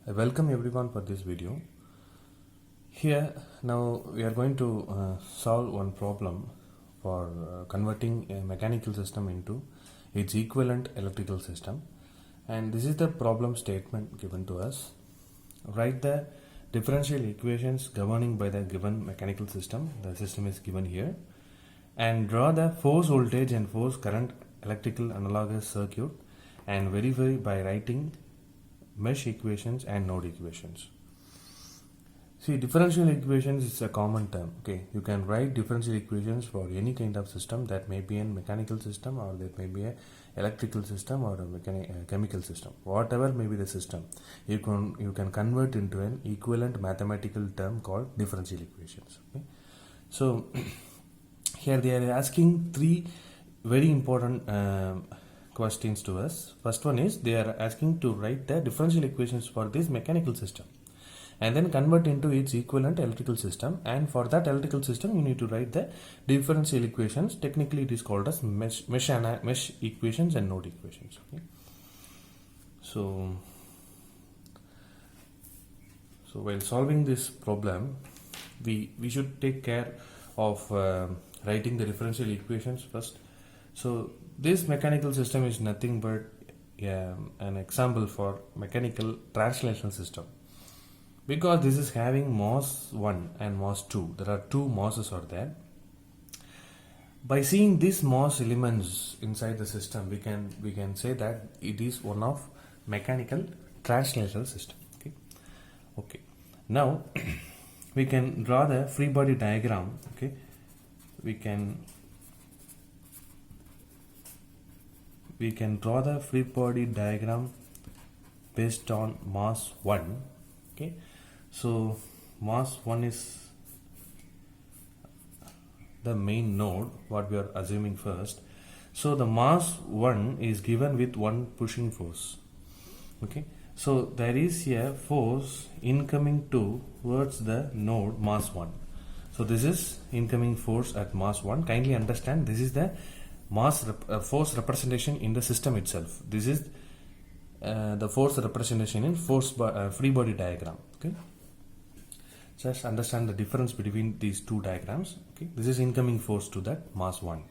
I welcome everyone for this video. Here now we are going to solve one problem for converting a mechanical system into its equivalent electrical system, and this is the problem statement given to us. Write the differential equations governing by the given mechanical system. The system is given here, and draw the force voltage and force current electrical analogous circuit and verify by writing mesh equations and node equations. See, differential equations is a common term. Okay, you can write differential equations for any kind of system, that may be a mechanical system or that may be a electrical system or a chemical system. Whatever may be the system, you can convert into an equivalent mathematical term called differential equations. Okay, so here they are asking three very important questions to us. First one is they are asking to write the differential equations for this mechanical system and then convert into its equivalent electrical system, and for that electrical system you need to write the differential equations. Technically it is called as mesh equations and node equations. Okay, so while solving this problem we should take care of writing the differential equations first. So this mechanical system is nothing but an example for mechanical translational system, because this is having mass 1 and mass 2. There are two masses are there. By seeing these mass elements inside the system, we can say that it is one of mechanical translational system. Okay. Now we can draw the free body diagram. Okay, we can draw the free body diagram based on mass 1. Okay, so mass 1 is the main node, what we are assuming first. So the mass 1 is given with one pushing force. Okay, so there is a force incoming towards the node mass 1. So this is incoming force at mass 1. Kindly understand, this is the mass force representation in the system itself. This is the force representation in free body diagram. Okay, just understand the difference between these two diagrams. Okay, this is incoming force to that mass 1.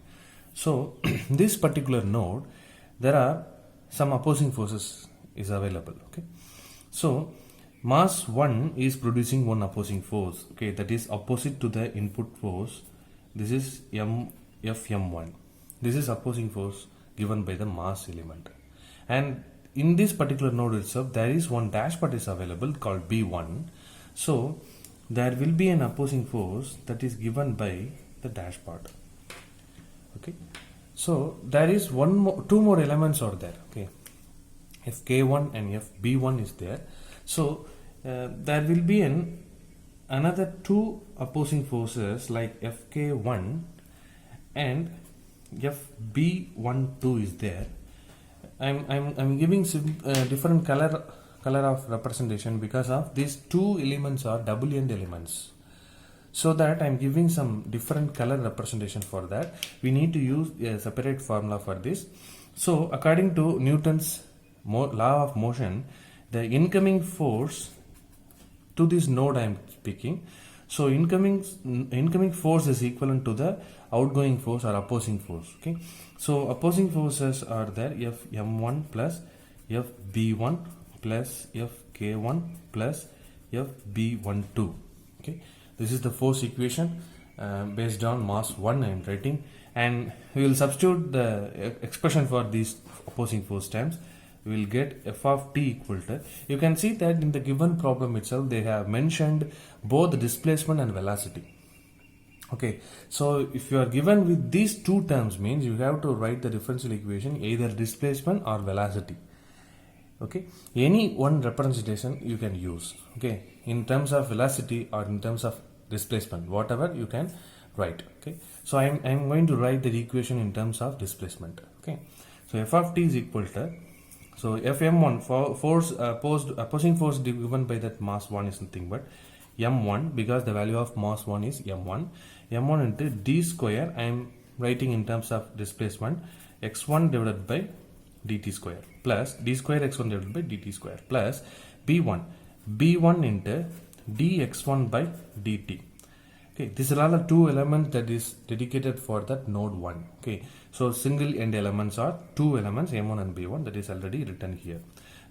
So this particular node, there are some opposing forces is available. Okay, so mass 1 is producing one opposing force. Okay, that is opposite to the input force. This is Fm1. This is opposing force given by the mass element, and in this particular node itself there is one dash part is available called B1. So there will be an opposing force that is given by the dash part. Okay, so there is two more elements are there. Okay, Fk1 and Fb1 is there. So there will be another two opposing forces like Fk1 and Fb12 is there. I'm giving different color of representation because of these two elements are double end elements. So that I'm giving some different color representation for that. We need to use a separate formula for this. So according to Newton's law of motion, the incoming force to this node I am speaking. So incoming force is equivalent to the outgoing force or opposing force. Okay, so opposing forces are there, Fm1 plus Fb1 plus Fk1 plus Fb12. Okay, this is the force equation based on mass 1 I am writing, and we will substitute the expression for these opposing force terms. We will get f of t equal to, you can see that in the given problem itself they have mentioned both displacement and velocity. Okay, so if you are given with these two terms, means you have to write the differential equation either displacement or velocity. Okay, any one representation you can use. Okay, in terms of velocity or in terms of displacement, whatever you can write. Okay, so I'm going to write the equation in terms of displacement. Okay, so f of t is equal to, so Fm1 for force opposing force given by that mass 1 is nothing but m1, because the value of mass 1 is m1 into d square. I am writing in terms of displacement x1 divided by dt square plus d square x1 divided by dt square plus b1. b1 into dx1 by dt. Okay, these are all the two elements that is dedicated for that node 1. Okay, so single end elements are two elements m1 and b1, that is already written here.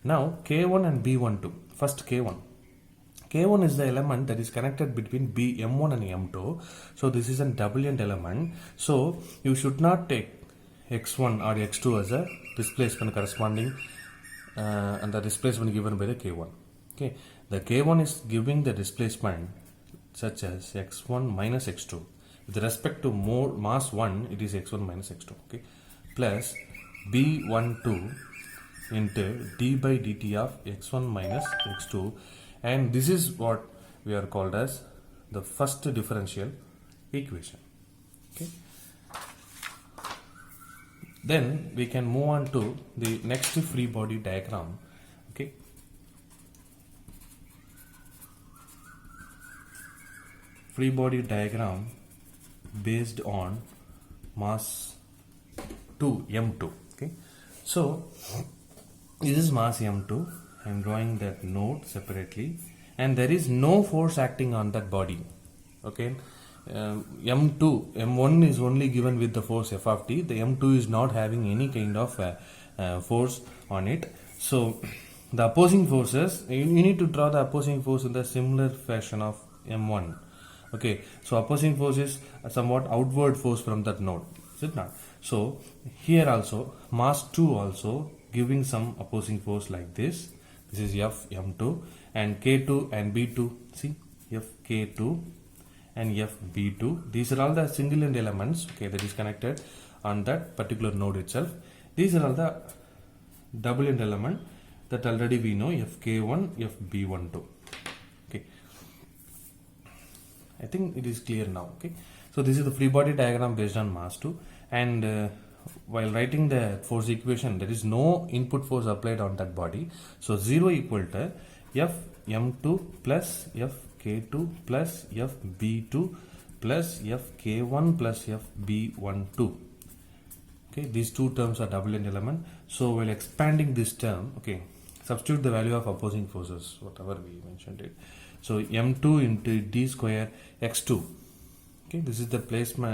Now k1 and b12. First k1 is the element that is connected between m1 and m2. So this is a double end element. So you should not take x1 or x2 as a displacement corresponding and the displacement given by the k1. Okay, the k1 is giving the displacement such as x1 minus x2. With respect to mass 1, it is x1 minus x2. Okay, plus b12 into d by dt of x1 minus x2, and this is what we are called as the first differential equation. Okay, then we can move on to the next free body diagram. Okay, free body diagram based on mass 2 m2. Okay, so this is mass m2. I am drawing that node separately, and there is no force acting on that body. Okay, m1 is only given with the force f of t. The m2 is not having any kind of force on it. So the opposing forces, you need to draw the opposing force in the similar fashion of m1. Okay, so opposing force is somewhat outward force from that node, is it not? So here also mass 2 also giving some opposing force like this. This is f m2, and k2 and b2. See, f k2 and f b2. These are all the single end elements. Okay, that is connected on that particular node itself. These are all the double end element that already we know, f k1, f b12. Okay, I think it is clear now. Okay, so this is the free body diagram based on mass 2, and while writing the force equation, there is no input force applied on that body. So 0 equal to f m2 plus f k2 plus f b2 plus f k1 plus f b12. Okay, these two terms are double end element. So while expanding this term, okay, substitute the value of opposing forces, whatever we mentioned it. So m2 into d square x2. Okay, this is the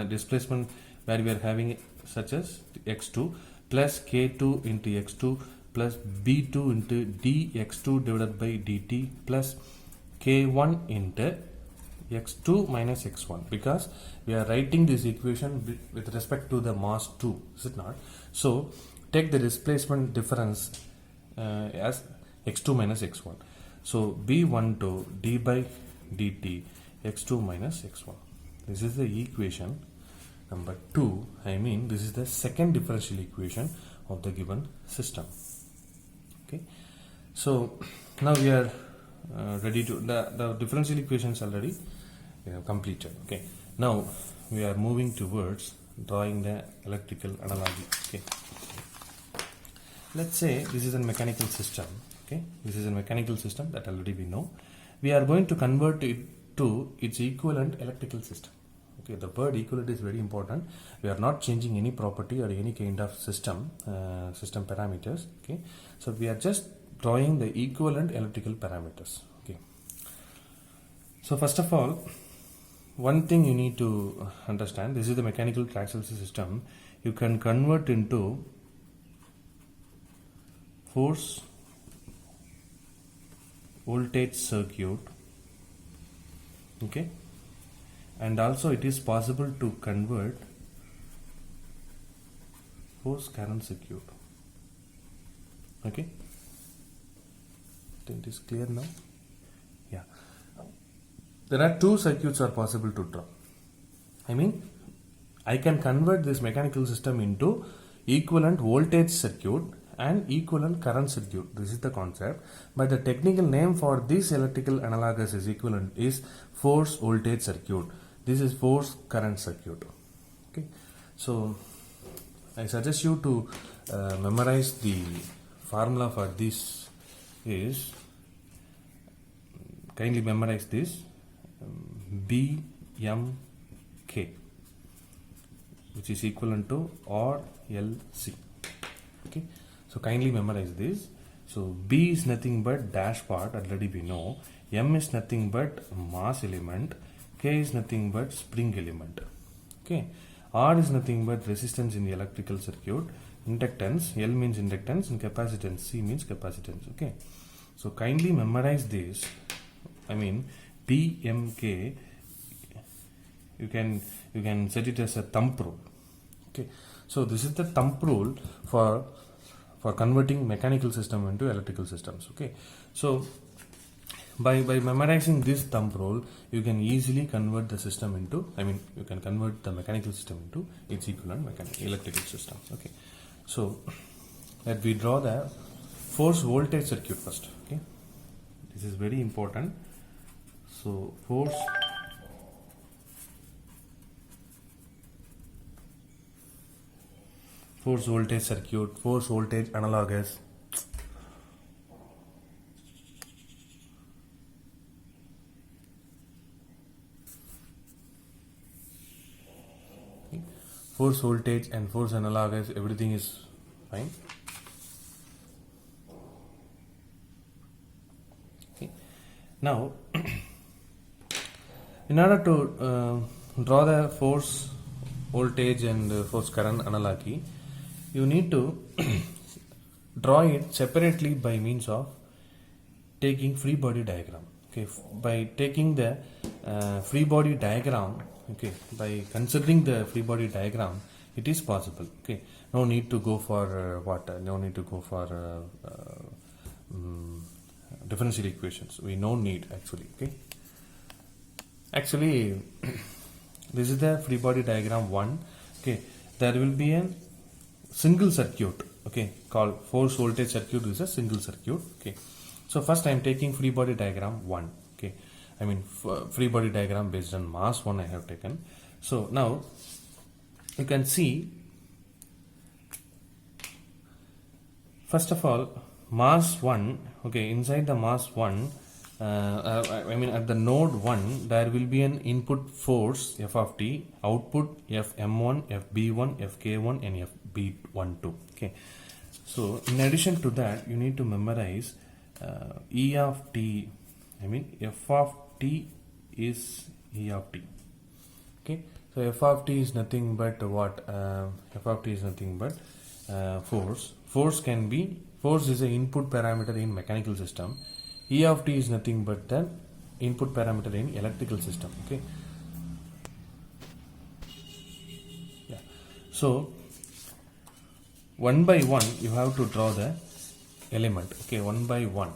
displacement where we are having such as x2 plus k2 into x2 plus b2 into dx2 divided by dt plus k1 into x2 minus x1, because we are writing this equation with respect to the mass 2, is it not? So take the displacement difference as x2 minus x1. So b12 d by dt x2 minus x1. This is the equation number 2. I mean, this is the second differential equation of the given system. Okay, so now we are ready to the differential equations already completed. Okay, now we are moving towards drawing the electrical analogy. Okay, let's say this is a mechanical system. Okay, this is a mechanical system that already we know. We are going to convert it to its equivalent electrical system. Okay, the word equivalent is very important. We are not changing any property or any kind of system parameters. Okay, so we are just drawing the equivalent electrical parameters. Okay, so first of all, one thing you need to understand, this is the mechanical traction system. You can convert into force voltage circuit. Okay, and also it is possible to convert force current circuit. Okay, it is clear now. Yeah, there are two circuits are possible to draw. I mean, I can convert this mechanical system into equivalent voltage circuit and equivalent current circuit. This is the concept, but the technical name for this electrical analogous is equivalent is force voltage circuit. This is force current circuit. Okay, so I suggest you to memorize the formula for this. Is kindly memorize this BMK, which is equivalent to RLC. Okay, so kindly memorize this. So B is nothing but dash part, already we know. M is nothing but mass element. K is nothing but spring element. Okay. R is nothing but resistance in the electrical circuit. Inductance, L means inductance, and capacitance, C means capacitance. Okay. So kindly memorize this. I mean PMK. You can set it as a thumb rule. Okay. So this is the thumb rule for converting mechanical system into electrical systems. Okay. So by memorizing this thumb rule, you can easily convert the system into, you can convert the mechanical system into its equivalent electrical system. Okay. So let we draw the force voltage circuit first. Okay. This is very important. So force voltage circuit, force voltage analogous. Force voltage and force analogous, everything is fine. Okay. Now in order to draw the force voltage and force current analogy, you need to draw it separately by means of taking free body diagram. Okay, by taking the free body diagram, okay, by considering the free body diagram, it is possible. Okay, no need to go for no need to go for differential equations. We no need actually. Okay, actually this is the free body diagram 1. Okay, there will be a single circuit, okay, called force voltage circuit is a single circuit. Okay, so first I am taking free body diagram 1. Okay, free body diagram based on mass 1 I have taken. So now you can see, first of all, mass 1, okay, inside the mass 1, at the node 1 there will be an input force F of t, output Fm1, Fb1, Fk1 and Fb12. Okay, so in addition to that you need to memorize E of t, F of t is E of t. Okay, so F of t is nothing but what? F of t is nothing but force. Force is an input parameter in mechanical system. E of t is nothing but the input parameter in electrical system. Okay. Yeah. So one by one you have to draw the element. Okay, one by one.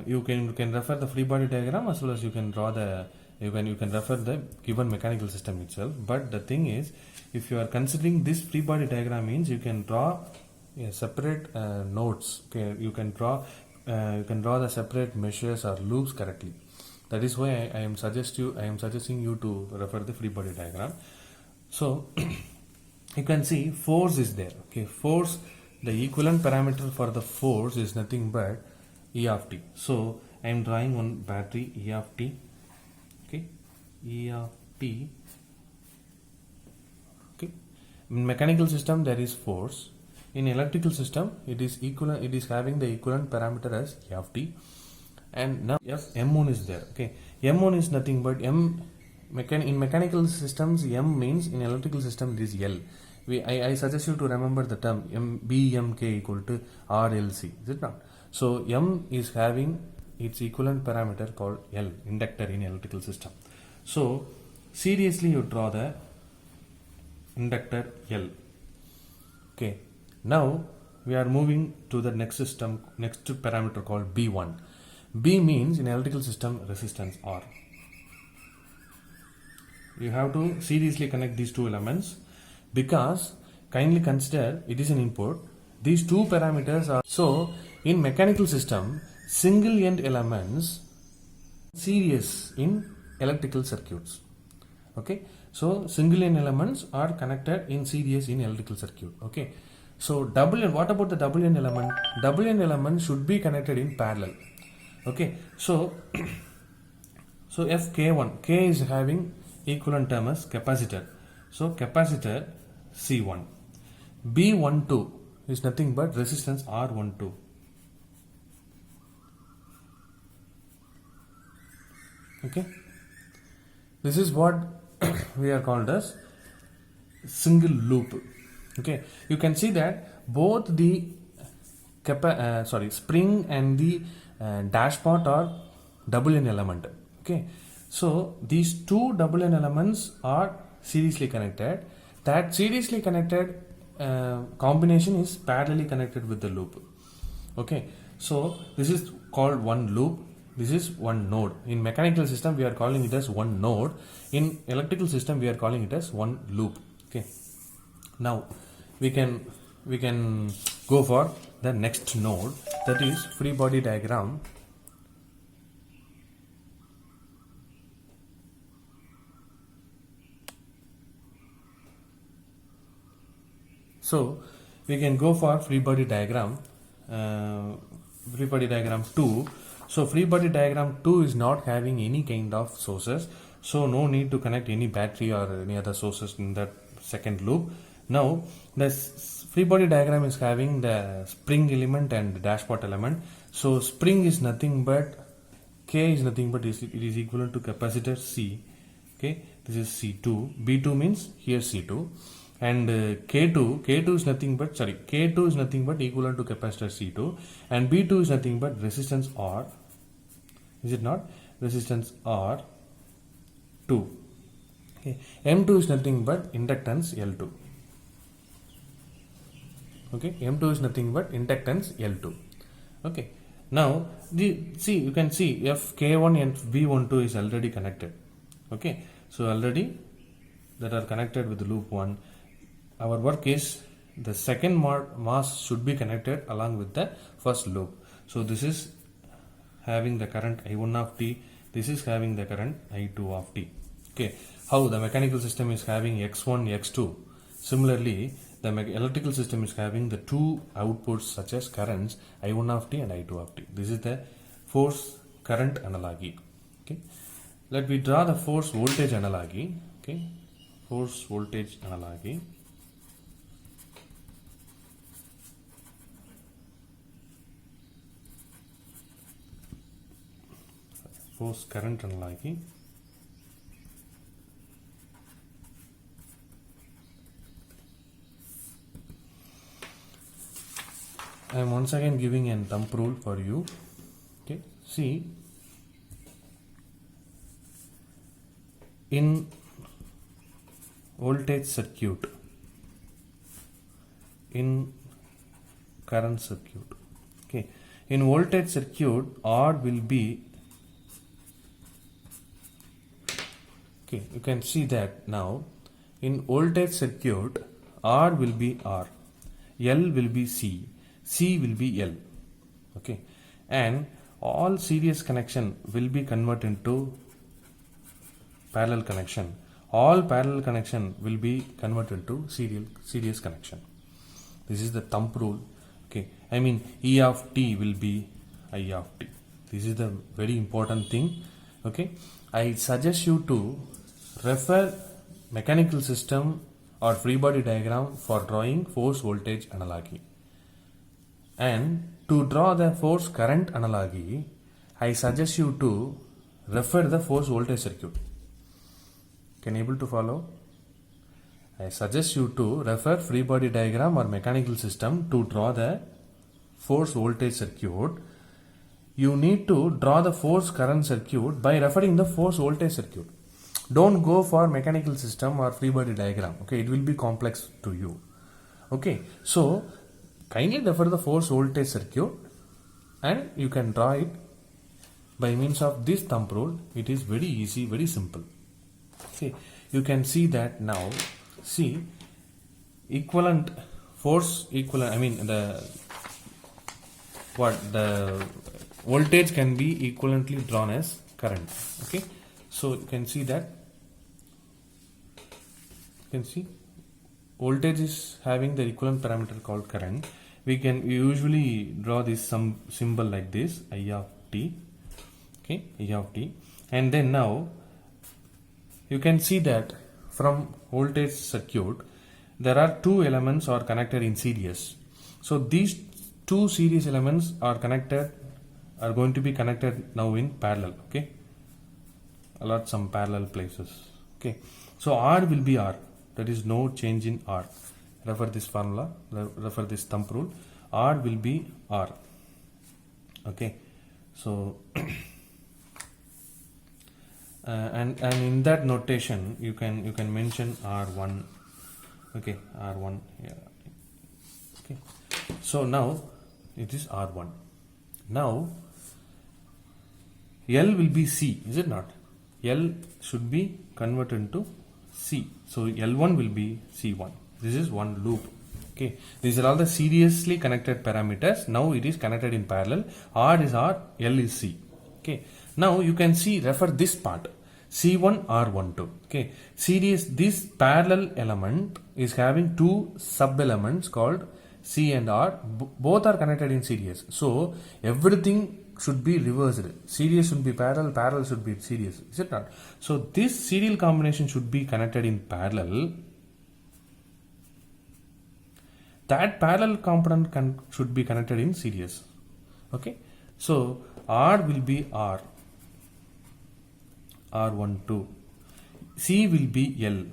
You can refer the free body diagram as well as you can draw the you can refer the given mechanical system itself. But the thing is, if you are considering this free body diagram means you can draw separate nodes. Okay, you can draw the separate measures or loops correctly. That is why I am suggesting you to refer the free body diagram. So you can see force is there. Okay, force, the equivalent parameter for the force is nothing but E of t. So I am drawing one battery E of t. Okay, E of t. Okay, in mechanical system there is force. In electrical system it is equivalent. It is having the equivalent parameter as E of t. And now M1 is there. Okay, M1 is nothing but in mechanical systems M means, in electrical system it is L. I suggest you to remember the term BMK equal to RLC. Is it not? So M is having its equivalent parameter called L, inductor in electrical system. So seriously you draw the inductor L. Okay, now we are moving to the next parameter called B1. B means in electrical system resistance R. You have to seriously connect these two elements, because kindly consider it is an input. These two parameters are, so in mechanical system single end elements series in electrical circuits. Okay, so single end elements are connected in series in electrical circuit. Okay, so double end, what about the double end element? Double end element should be connected in parallel. Okay, so Fk1, K is having equivalent term as capacitor. So capacitor C1. B12 is nothing but resistance R12. Okay, this is what we are called as single loop. Okay, you can see that both the spring and the dashpot are double N element. Okay, so these two double N elements are seriously connected. That seriously connected combination is parallelly connected with the loop. Okay, so this is called one loop. This is one node. In mechanical system we are calling it as one node. In electrical system we are calling it as one loop. Okay, now we can go for the next node, that is free body diagram. So we can go for free body diagram 2. So free body diagram 2 is not having any kind of sources, so no need to connect any battery or any other sources in that second loop. Now this free body diagram is having the spring element and the dashpot element. So spring is nothing but K is nothing but it is equivalent to capacitor C. Okay, this is C2. B2 means here C2. And K2 is nothing but K2 is nothing but equivalent to capacitor C2, and B2 is nothing but resistance R. Is it not? Resistance R2. Okay. M2 is nothing but inductance L2. Okay, M2 is nothing but inductance L2. Okay, now you can see FK1 and V12 is already connected. Okay, so already that are connected with loop 1. Our work is the second mass should be connected along with the first loop. So this is having the current I1 of t, this is having the current I2 of t. Okay, how the mechanical system is having x1, x2. Similarly, the electrical system is having the two outputs such as currents I1 of t and I2 of t. This is the force current analogy. Okay, let me draw the force voltage analogy. Okay, force voltage analogy. Force current analogy. I am once again giving a thumb rule for you. Okay, see, in voltage circuit, in current circuit, okay, in voltage circuit R will be, okay, you can see that now in voltage circuit R will be R, L will be C, C will be L. Okay, and all series connection will be converted into parallel connection. All parallel connection will be converted to series connection. This is the thumb rule. Okay, I mean E of t will be I of t. This is the very important thing. Okay, I suggest you to refer mechanical system or free body diagram for drawing force voltage analogy. And to draw the force current analogy, I suggest you to refer the force voltage circuit. Can you able to follow? I suggest you to refer free body diagram or mechanical system to draw the force voltage circuit. You need to draw the force current circuit by referring the force voltage circuit. Don't go for mechanical system or free body diagram. Okay, it will be complex to you. Okay, so kindly refer the force voltage circuit and you can draw it by means of this thumb rule. It is very easy, very simple. See, you can see that now. See, equivalent force equivalent, I mean the voltage can be equivalently drawn as current. Okay, so you can see that, you can see voltage is having the equivalent parameter called current. We usually draw this some symbol like this, I of t. Okay, I of t, and then now you can see that from voltage circuit there are two elements are connected in series. So these two series elements are going to be connected now in parallel. Okay, allot some parallel places. Okay, so R will be R. There is no change in R. Refer this formula. Refer this thumb rule. R will be R. Okay, so and in that notation you can mention R1. Okay, R1 here. Okay, so now it is R1. Now L will be C, is it not? L should be converted into C. So L1 will be C1. This is one loop. Okay, these are all the seriously connected parameters. Now it is connected in parallel. R is R, L is C. Okay, now you can see, refer this part, C1 R12. Okay, this parallel element is having two sub elements called C and R. Both are connected in series. So everything should be reversed. Series should be parallel, parallel should be series. Is it not? So this serial combination should be connected in parallel. That parallel component should be connected in series. Okay, so R will be R, R12. C will be L.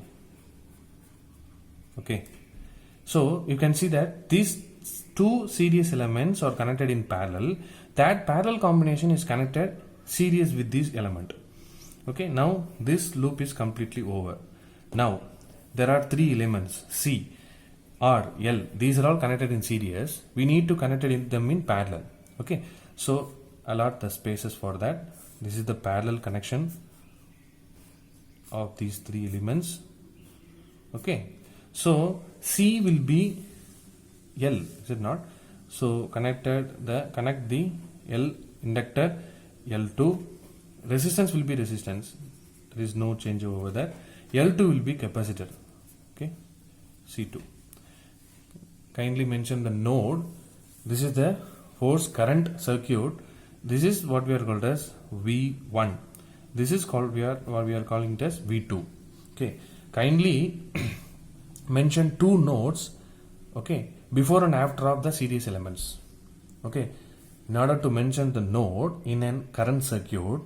Okay, so you can see that these two series elements are connected in parallel. That parallel combination is connected series with this element. Okay, now this loop is completely over. Now there are three elements, C, R, L. These are all connected in series. We need to connect them in parallel. Okay, so allot the spaces for that. This is the parallel connection of these three elements. Okay, so C will be L, is it not? So connect the L inductor L2. Resistance will be resistance. There is no change over there. L2 will be capacitor. Okay, C2. Kindly mention the node. This is the force current circuit. This is what we are called as V1. This is called we are calling it as V2. Okay, kindly mention two nodes. Okay, before and after of the series elements. Okay, in order to mention the node in a current circuit,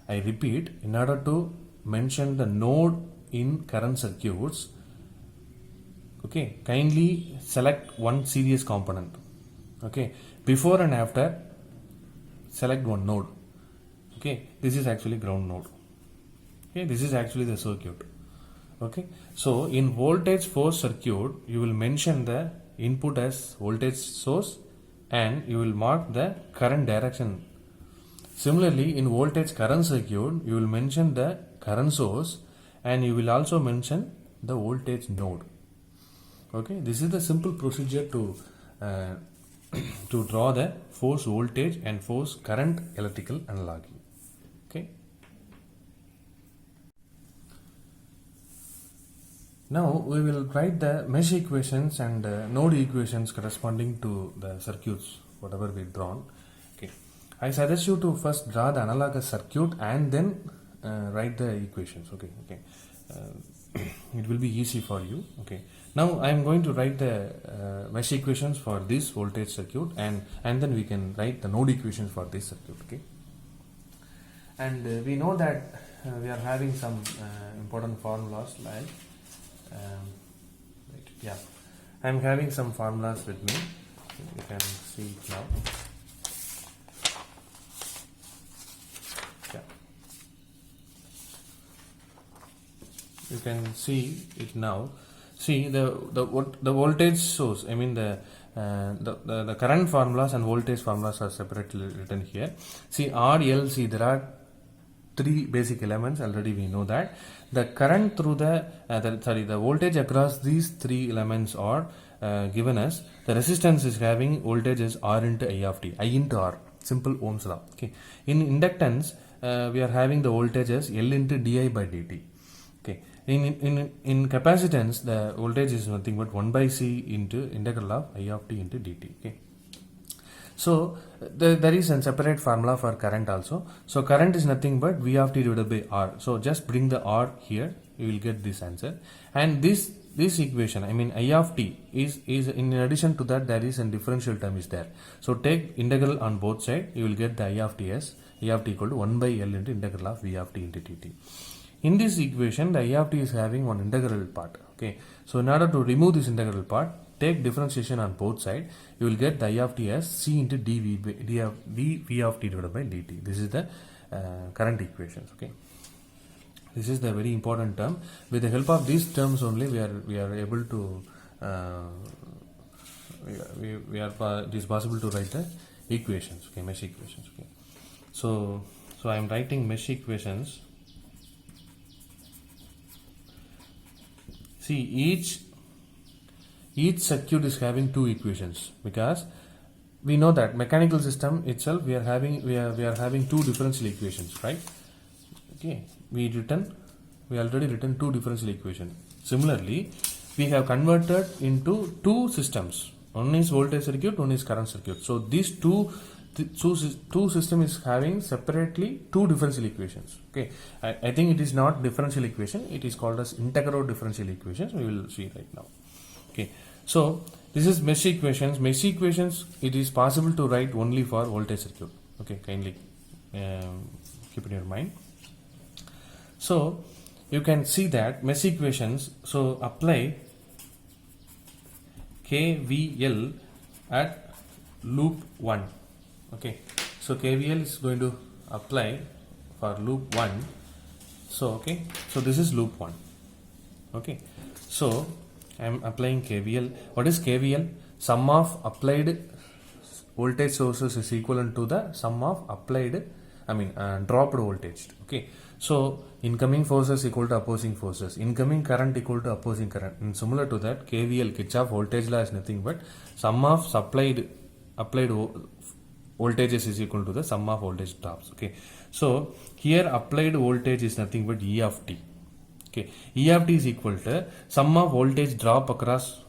I repeat, in order to mention the node in current circuits, okay, kindly select one series component. Okay, before and after select one node. Okay, this is actually ground node. Okay, this is actually the circuit. Okay, so in voltage force circuit you will mention the input as voltage source and you will mark the current direction. Similarly, in voltage current circuit you will mention the current source and you will also mention the voltage node. Okay, this is the simple procedure to to draw the force voltage and force current electrical analogy. Okay, now we will write the mesh equations and node equations corresponding to the circuits whatever we drawn. Okay, I suggest you to first draw the analogous circuit and then write the equations. Okay, it will be easy for you. Okay, now I am going to write the mesh equations for this voltage circuit and then we can write the node equations for this circuit. Okay, and we know that we are having some important formulas like I am having some formulas with me. You can see it now. Yeah, you can see it now. See the voltage source. I mean the current formulas and voltage formulas are separately written here. See R, L, C. There are three basic elements. Already we know that the current through the voltage across these three elements are given as the resistance is having voltage is R into I of t, I into R, simple Ohm's law. Okay, in inductance we are having the voltage as L into di by dt. Okay, in capacitance the voltage is nothing but 1 by C into integral of I of t into dt. Okay, so there is a separate formula for current also. So current is nothing but V of t divided by R. So just bring the R here. you will get this answer. And this equation, I mean I of t is in addition to that there is a differential term is there. So take integral on both sides, you will get the I of t as I of t equal to 1 by L into integral of V of t into dt. In this equation, the I of t is having one integral part. Okay, so in order to remove this integral part, take differentiation on both sides, you will get the I of t as c into dv of t divided by dt. This is the current equations. Okay, this is the very important term. With the help of these terms only, we are able to it is possible to write the equations. Okay, mesh equations. Okay, so I am writing mesh equations. See, each circuit is having two equations, because we know that mechanical system itself we are having two differential equations, right? Okay, we already written two differential equations. Similarly, we have converted into two systems. One is voltage circuit, one is current circuit. So these two systems is having separately two differential equations. Okay, I think it is not differential equation, it is called as integral differential equations. We will see right now. Okay, so this is mesh equations. Mesh equations, it is possible to write only for voltage circuit. Okay, kindly keep in your mind. So you can see that mesh equations, so apply KVL at loop 1. Okay, so KVL is going to apply for loop 1. So okay, so this is loop 1. Okay, so I am applying KVL. What is KVL? Sum of applied voltage sources is equivalent to the sum of applied, dropped voltage. Okay, so incoming forces equal to opposing forces, incoming current equal to opposing current, and similar to that, KVL, Kirchhoff voltage law, is nothing but sum of applied voltages is equal to the sum of voltage drops. Okay, so here applied voltage is nothing but E of t. Okay, E of t is equal to sum of voltage drop across,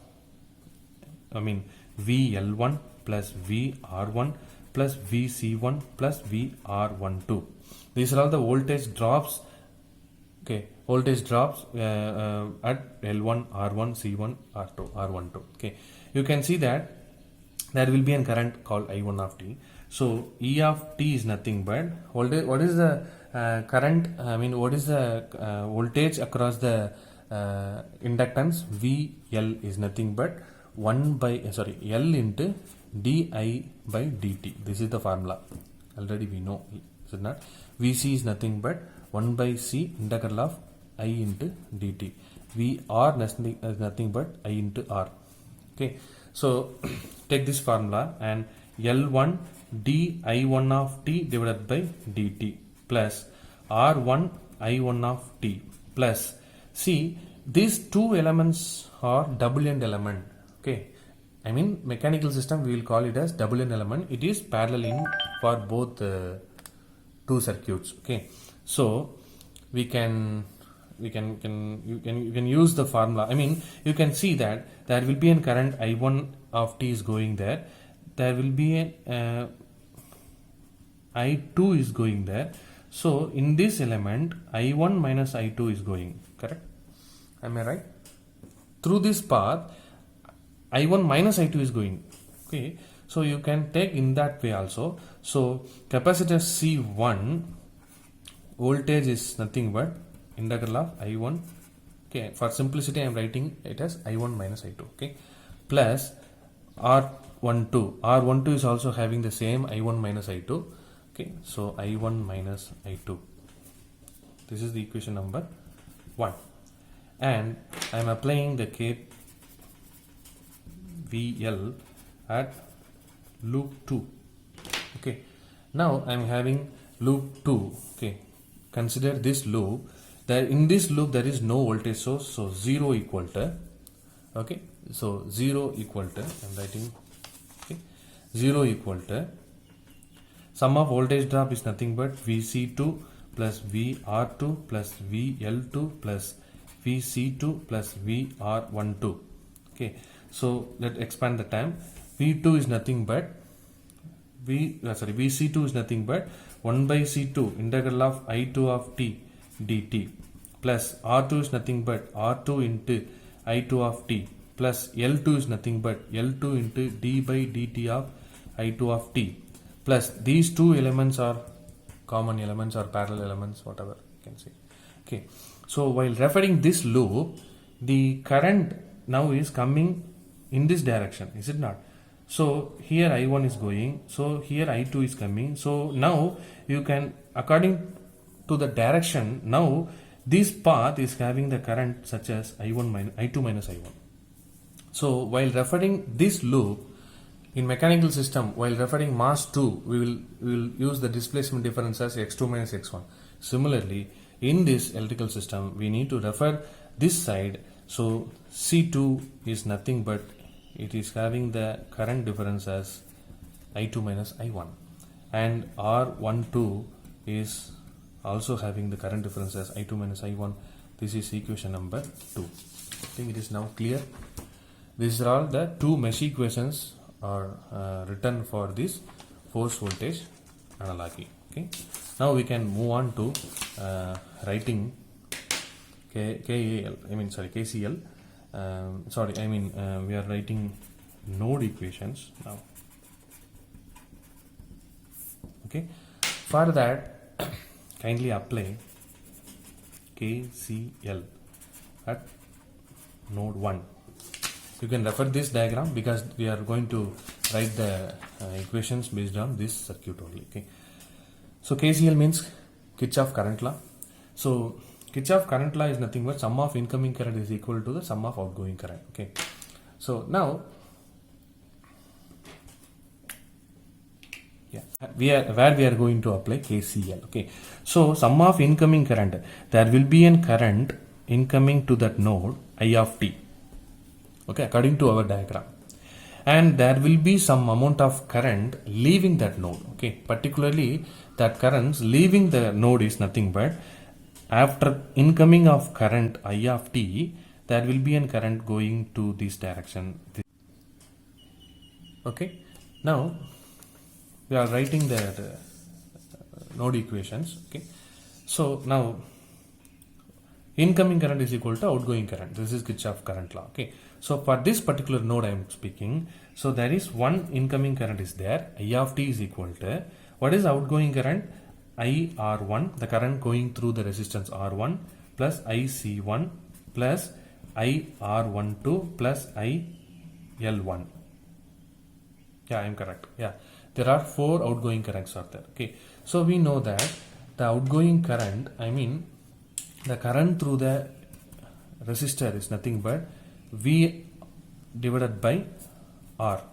VL1 plus VR1 plus VC1 plus VR12. These are all the voltage drops. Okay, voltage drops at L1, R1, C1, R2, R12. Okay, you can see that there will be a current called I1 of t. So E of t is nothing but voltage. What is the current? What is the voltage across the inductance? VL is nothing but L into di by dt. This is the formula. Already we know, is it not? Vc is nothing but 1 by c integral of I into dt. Vr is nothing but I into r. Okay, so take this formula and L1 di1 of t divided by dt plus R1 I1 of t plus, see, these two elements are double end element. Okay, mechanical system we will call it as double end element. It is parallel in for both two circuits. Okay, so you can use the formula. You can see that there will be a current I1 of t is going there. There will be a I2 is going there. So in this element, I1 minus I2 is going. Correct? Am I right? Through this path, I1 minus I2 is going. Okay, so you can take in that way also. So capacitor C1 voltage is nothing but integral of I1. Okay, for simplicity I am writing it as I1 minus I2. Okay, plus R12. R12 is also having the same I1 minus I2. Okay, so I1 minus I2. This is the equation number 1, and I am applying the KVL at loop 2. Okay, now I am having loop 2. Okay, consider this loop. In this loop there is no voltage source, so 0 equal to. Okay, so 0 equal to, I am writing, okay, 0 equal to sum of voltage drop is nothing but Vc2 plus VR2 plus VL2 plus Vc2 plus VR12. Okay, so let's expand the time. V2 is nothing but Vc2 is nothing but 1 by C2 integral of I2 of t dt plus R2 is nothing but R2 into I2 of t plus L2 is nothing but L2 into d by dt of I2 of t plus these two elements are common elements or parallel elements, whatever you can say. Okay, so while referring this loop, the current now is coming in this direction, is it not? So here I1 is going, so here I2 is coming. So now you can, according to the direction, now this path is having the current such as I2 minus I1. So while referring this loop in mechanical system, while referring mass 2, we will use the displacement difference as x2 minus x1. Similarly, in this electrical system, we need to refer this side. So C2 is nothing but it is having the current difference as I2 minus I1, and R12 is also having the current difference as I2 minus I1. This is equation number 2. I think it is now clear. These are all the two mesh equations are written for this force voltage analogy. Okay, now we can move on to writing KCL. We are writing node equations now. Okay, for that kindly apply KCL at node 1. You can refer this diagram because we are going to write the equations based on this circuit only. Okay, so KCL means Kirchhoff current law. So Kirchhoff current law is nothing but sum of incoming current is equal to the sum of outgoing current. Okay, so now we are going to apply KCL. Okay, so sum of incoming current, there will be a current incoming to that node I of t. Okay, according to our diagram, and there will be some amount of current leaving that node. Okay, particularly that currents leaving the node is nothing but after incoming of current I of t, there will be a current going to this direction. Okay, now we are writing the node equations. Okay, so now incoming current is equal to outgoing current. This is Kirchhoff current law. Okay, so for this particular node I am speaking, so there is one incoming current is there. I of t is equal to what is outgoing current? IR1, the current going through the resistance R1 plus IC1 plus IR12 plus IL1. Yeah, I am correct. Yeah, there are 4 outgoing currents are there. Okay, so we know that the outgoing current, the current through the resistor is nothing but V divided by R.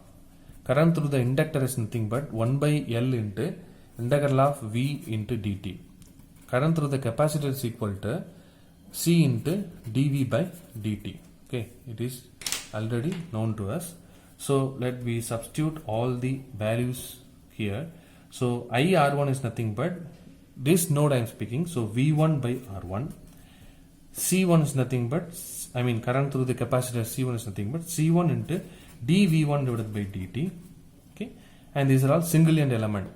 Current through the inductor is nothing but 1 by L into integral of V into dt. Current through the capacitor is equal to C into dV by dt. Okay, it is already known to us. So let me substitute all the values here. So IR1 is nothing but this node I am speaking. So V1 by R1. C1 is nothing but, current through the capacitor C1 is nothing but C1 into dV1 divided by dt. Okay, and these are all single end element.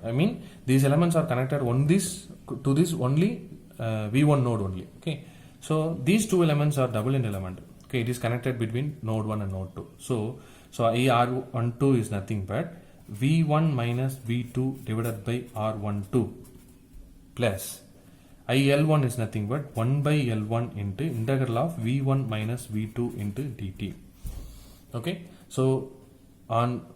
These elements are connected on this to this only V1 node only. Okay, so these two elements are double end element. Okay, it is connected between node 1 and node 2. So IR12 is nothing but V1 minus V2 divided by R12 plus IL1 is nothing but 1 by L1 into integral of V1 minus V2 into dt. Okay, so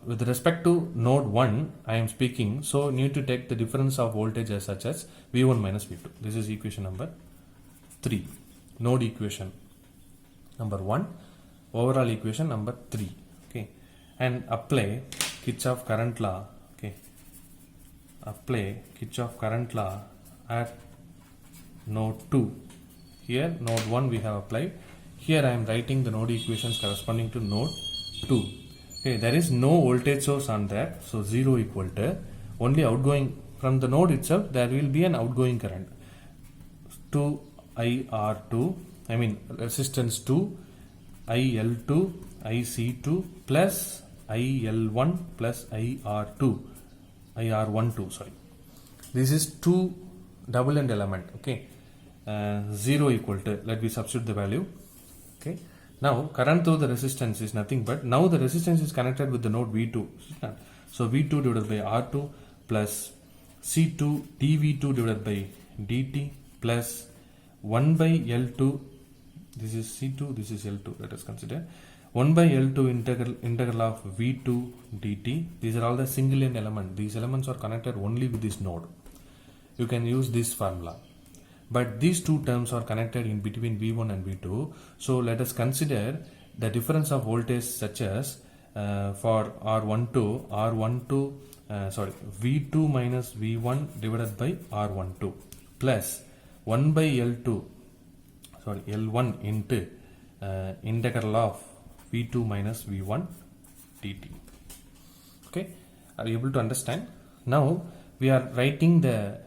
with respect to node 1 I am speaking, so need to take the difference of voltage as such as V1 minus V2. This is equation number 3, node equation number 1, overall equation number 3. Okay, and apply Kirchhoff current law. Okay, apply Kirchhoff current law at node 2. Here node 1 we have applied. Here I am writing the node equations corresponding to node 2. Okay, there is no voltage source on that, so 0 equal to only outgoing from the node itself. There will be an outgoing current to IR2, resistance 2, IL2, IC2 plus IL1 plus IR12. Sorry, this is two double end element. Okay, 0 equal to, let me substitute the value. Okay, now current through the resistance is nothing but, now the resistance is connected with the node V2. So V2 divided by R2 plus C2 dV2 divided by dt plus 1 by L2, this is C2, this is L2, let us consider 1 by L2 integral of V2 dt. These are all the single end element. These elements are connected only with this node. You can use this formula. But these two terms are connected in between V1 and V2. So let us consider the difference of voltage such as for V2 minus V1 divided by R12 plus 1 by L1 into integral of V2 minus V1 dt. Okay, are you able to understand? Now we are writing the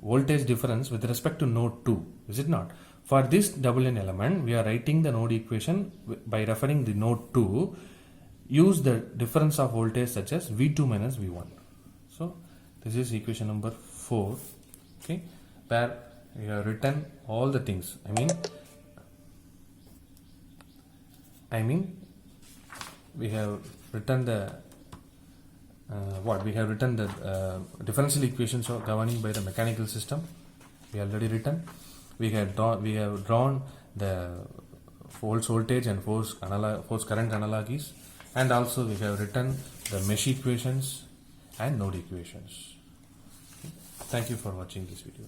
voltage difference with respect to node 2, is it not? For this double n element, we are writing the node equation by referring the node 2. Use the difference of voltage such as V2 minus V1. So this is equation number 4. Okay, where we have written all the things. I mean we have written the we have written the differential equations of governing by the mechanical system. We already written. We have drawn the force voltage and force current analogies, and also we have written the mesh equations and node equations. Thank you for watching this video.